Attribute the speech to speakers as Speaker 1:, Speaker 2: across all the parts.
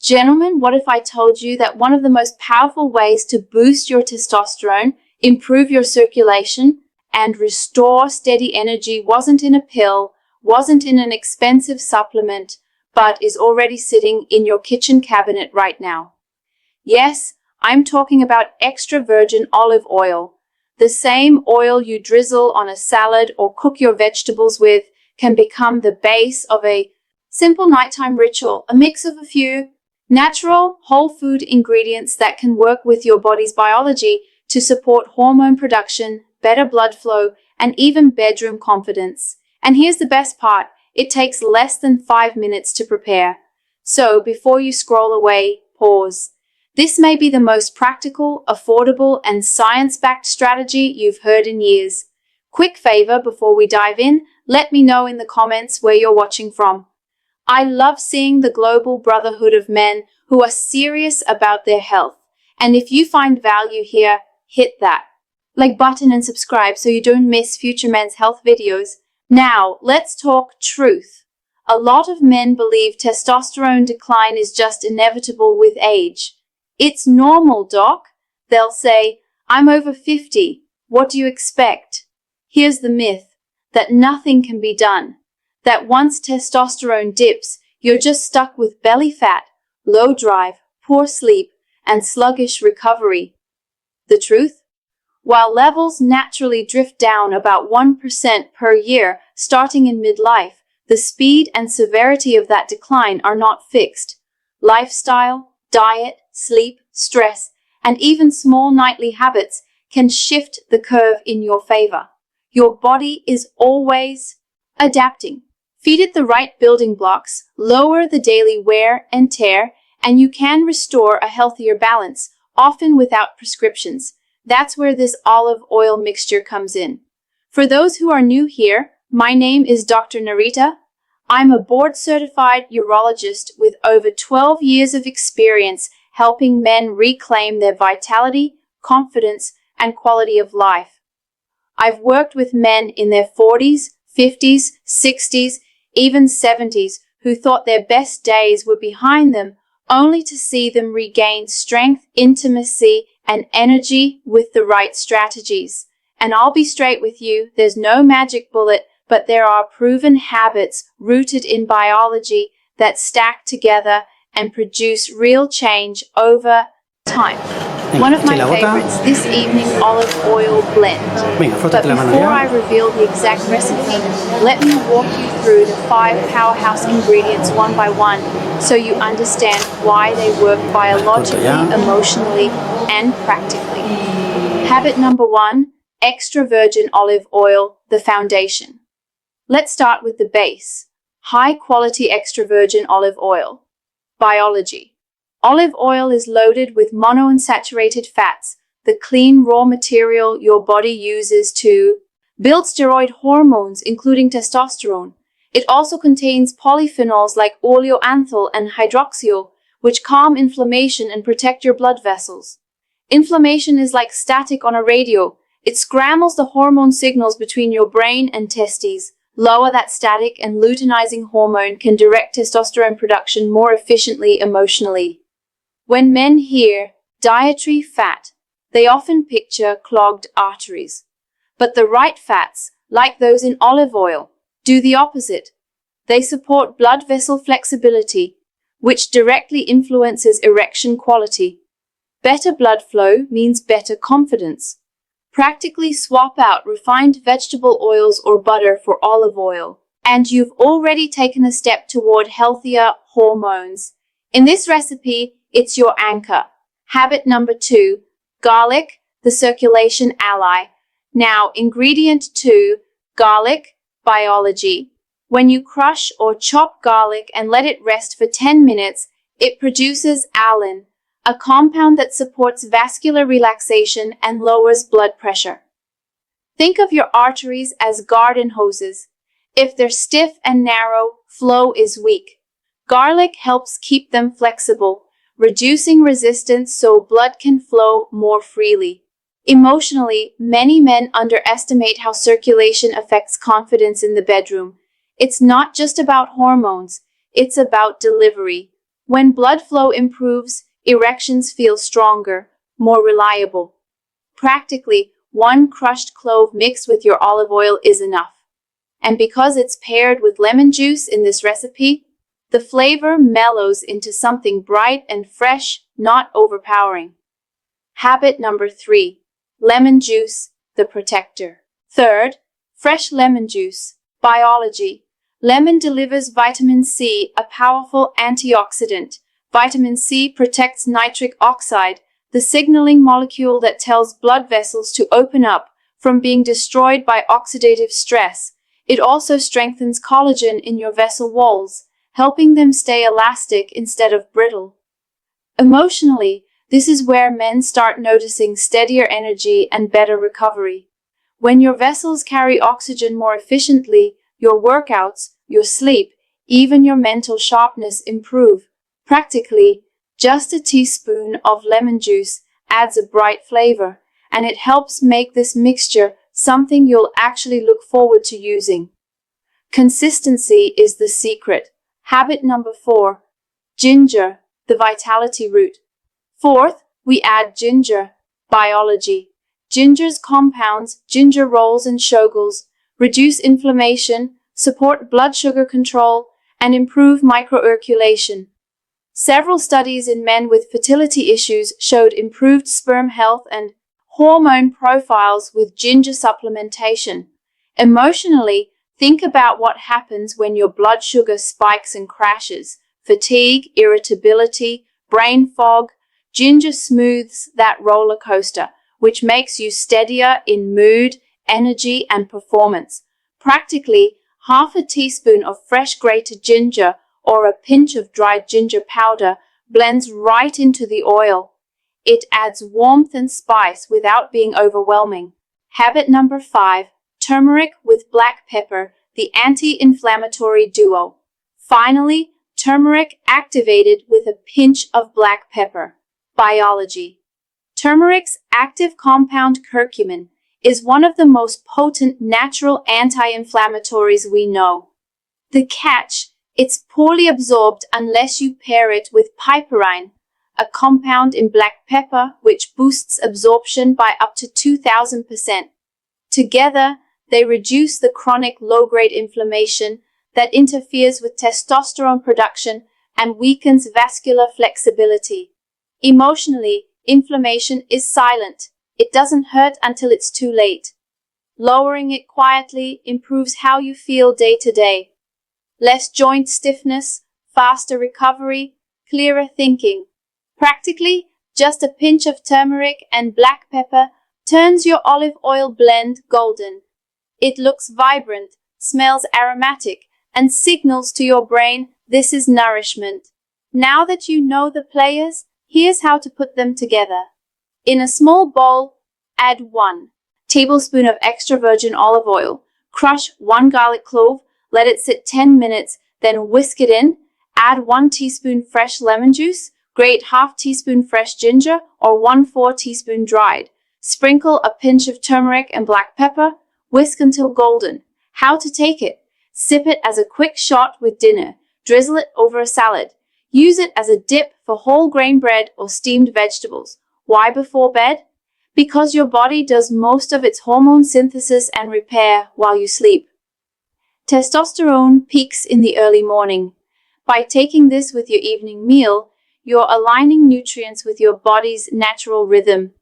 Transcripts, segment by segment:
Speaker 1: Gentlemen, what if I told you that one of the most powerful ways to boost your testosterone, improve your circulation, and restore steady energy wasn't in a pill, wasn't in an expensive supplement, but is already sitting in your kitchen cabinet right now? Yes, I'm talking about extra virgin olive oil. The same oil you drizzle on a salad or cook your vegetables with can become the base of a simple nighttime ritual, a mix of a few natural, whole food ingredients that can work with your body's biology to support hormone production, better blood flow, and even bedroom confidence. And here's the best part, it takes less than 5 minutes to prepare. So before you scroll away, pause. This may be the most practical, affordable, and science-backed strategy you've heard in years. Quick favor before we dive in, let me know in the comments where you're watching from. I love seeing the global brotherhood of men who are serious about their health. And if you find value here, hit that like button and subscribe so you don't miss future men's health videos. Now, let's talk truth. A lot of men believe testosterone decline is just inevitable with age. It's normal, doc. They'll say, I'm over 50. What do you expect? Here's the myth, that nothing can be done. That once testosterone dips, you're just stuck with belly fat, low drive, poor sleep, and sluggish recovery. The truth? While levels naturally drift down about 1% per year starting in midlife, the speed and severity of that decline are not fixed. Lifestyle, diet, sleep, stress, and even small nightly habits can shift the curve in your favor. Your body is always adapting. Feed it the right building blocks, lower the daily wear and tear, and you can restore a healthier balance, often without prescriptions. That's where this olive oil mixture comes in. For those who are new here, my name is Dr. Nerita. I'm a board-certified urologist with over 12 years of experience helping men reclaim their vitality, confidence, and quality of life. I've worked with men in their 40s, 50s, 60s, even 70s who thought their best days were behind them, only to see them regain strength, intimacy, and energy with the right strategies. And I'll be straight with you, there's no magic bullet, but there are proven habits rooted in biology that stack together and produce real change over time. One of my favorites this evening, olive oil blend. But before I reveal the exact recipe, let me walk you through the 5 powerhouse ingredients one by one so you understand why they work biologically, emotionally, and practically. Habit number 1, extra virgin olive oil, the foundation. Let's start with the base. High quality extra virgin olive oil. Biology. Olive oil is loaded with monounsaturated fats, the clean raw material your body uses to build steroid hormones, including testosterone. It also contains polyphenols like oleoanthal and hydroxyl, which calm inflammation and protect your blood vessels. Inflammation is like static on a radio. It scrambles the hormone signals between your brain and testes. Lower that static, and luteinizing hormone can direct testosterone production more efficiently emotionally. When men hear dietary fat, they often picture clogged arteries. But the right fats, like those in olive oil, do the opposite. They support blood vessel flexibility, which directly influences erection quality. Better blood flow means better confidence. Practically swap out refined vegetable oils or butter for olive oil, and you've already taken a step toward healthier hormones. In this recipe, it's your anchor. Habit number 2, garlic, the circulation ally. Now, ingredient 2, garlic, biology. When you crush or chop garlic and let it rest for 10 minutes, it produces allicin, a compound that supports vascular relaxation and lowers blood pressure. Think of your arteries as garden hoses. If they're stiff and narrow, flow is weak. Garlic helps keep them flexible, reducing resistance so blood can flow more freely. Emotionally, many men underestimate how circulation affects confidence in the bedroom. It's not just about hormones, it's about delivery. When blood flow improves, erections feel stronger, more reliable. Practically, 1 crushed clove mixed with your olive oil is enough. And because it's paired with lemon juice in this recipe, the flavor mellows into something bright and fresh, not overpowering. Habit number 3. Lemon juice, the protector. Third, fresh lemon juice. Biology. Lemon delivers vitamin C, a powerful antioxidant. Vitamin C protects nitric oxide, the signaling molecule that tells blood vessels to open up from being destroyed by oxidative stress. It also strengthens collagen in your vessel walls, helping them stay elastic instead of brittle. Emotionally, this is where men start noticing steadier energy and better recovery. When your vessels carry oxygen more efficiently, your workouts, your sleep, even your mental sharpness improve. Practically, just a teaspoon of lemon juice adds a bright flavor, and it helps make this mixture something you'll actually look forward to using. Consistency is the secret. Habit number 4. Ginger, the vitality root. Fourth, we add ginger. Biology. Ginger's compounds, gingerols and shoggols, reduce inflammation, support blood sugar control, and improve microcirculation. Several studies in men with fertility issues showed improved sperm health and hormone profiles with ginger supplementation. Emotionally, think about what happens when your blood sugar spikes and crashes. Fatigue, irritability, brain fog. Ginger smooths that roller coaster, which makes you steadier in mood, energy, and performance. Practically, half a teaspoon of fresh grated ginger or a pinch of dried ginger powder blends right into the oil. It adds warmth and spice without being overwhelming. Habit number 5. Turmeric with black pepper, the anti-inflammatory duo. Finally, turmeric activated with a pinch of black pepper. Biology. Turmeric's active compound curcumin is one of the most potent natural anti-inflammatories we know. The catch: it's poorly absorbed unless you pair it with piperine, a compound in black pepper which boosts absorption by up to 2,000%. Together, they reduce the chronic low-grade inflammation that interferes with testosterone production and weakens vascular flexibility. Emotionally, inflammation is silent. It doesn't hurt until it's too late. Lowering it quietly improves how you feel day to day. Less joint stiffness, faster recovery, clearer thinking. Practically, just a pinch of turmeric and black pepper turns your olive oil blend golden. It looks vibrant, smells aromatic, and signals to your brain this is nourishment. Now that you know the players, here's how to put them together. In a small bowl, add 1 tablespoon of extra virgin olive oil. Crush 1 garlic clove, let it sit 10 minutes, then whisk it in. Add 1 teaspoon fresh lemon juice, grate half teaspoon fresh ginger or 1/4 teaspoon dried. Sprinkle a pinch of turmeric and black pepper. Whisk until golden. How to take it? Sip it as a quick shot with dinner. Drizzle it over a salad. Use it as a dip for whole grain bread or steamed vegetables. Why before bed? Because your body does most of its hormone synthesis and repair while you sleep. Testosterone peaks in the early morning. By taking this with your evening meal, you're aligning nutrients with your body's natural rhythm.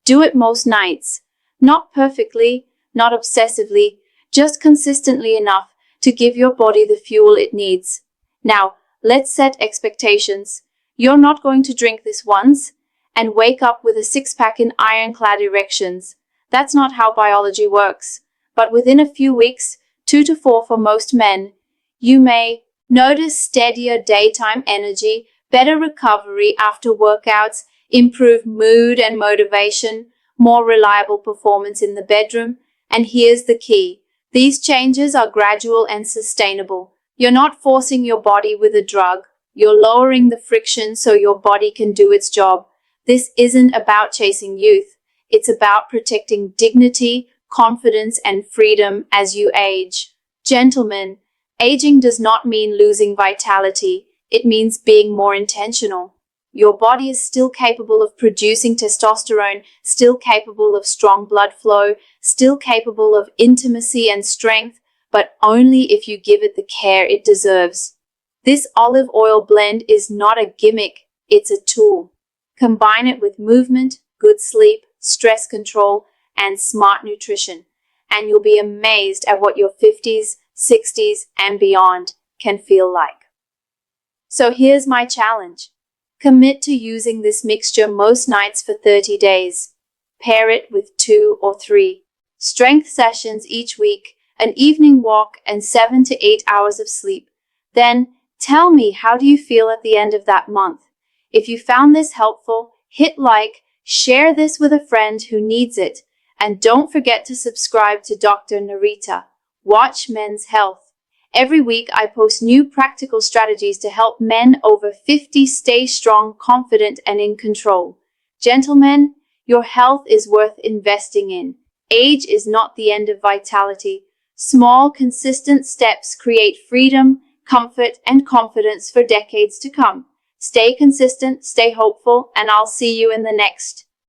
Speaker 1: Do it most nights. Not perfectly, not obsessively, just consistently enough to give your body the fuel it needs. Now, let's set expectations. You're not going to drink this once and wake up with a six-pack in ironclad erections. That's not how biology works. But within a few weeks, 2 to 4 for most men, you may notice steadier daytime energy, better recovery after workouts, improved mood and motivation, more reliable performance in the bedroom. And here's the key. These changes are gradual and sustainable. You're not forcing your body with a drug. You're lowering the friction so your body can do its job. This isn't about chasing youth. It's about protecting dignity, confidence, and freedom as you age. Gentlemen, aging does not mean losing vitality. It means being more intentional. Your body is still capable of producing testosterone, still capable of strong blood flow, still capable of intimacy and strength, but only if you give it the care it deserves. This olive oil blend is not a gimmick, it's a tool. Combine it with movement, good sleep, stress control, and smart nutrition, and you'll be amazed at what your 50s, 60s, and beyond can feel like. So here's my challenge. Commit to using this mixture most nights for 30 days. Pair it with 2 or 3 strength sessions each week, an evening walk, and 7 to 8 hours of sleep. Then tell me, how do you feel at the end of that month? If you found this helpful, hit like, share this with a friend who needs it, and don't forget to subscribe to Dr. Nerita. Watch Men's Health. Every week I post new practical strategies to help men over 50 stay strong, confident, and in control. Gentlemen, your health is worth investing in. Age is not the end of vitality. Small, consistent steps create freedom, comfort, and confidence for decades to come. Stay consistent, stay hopeful, and I'll see you in the next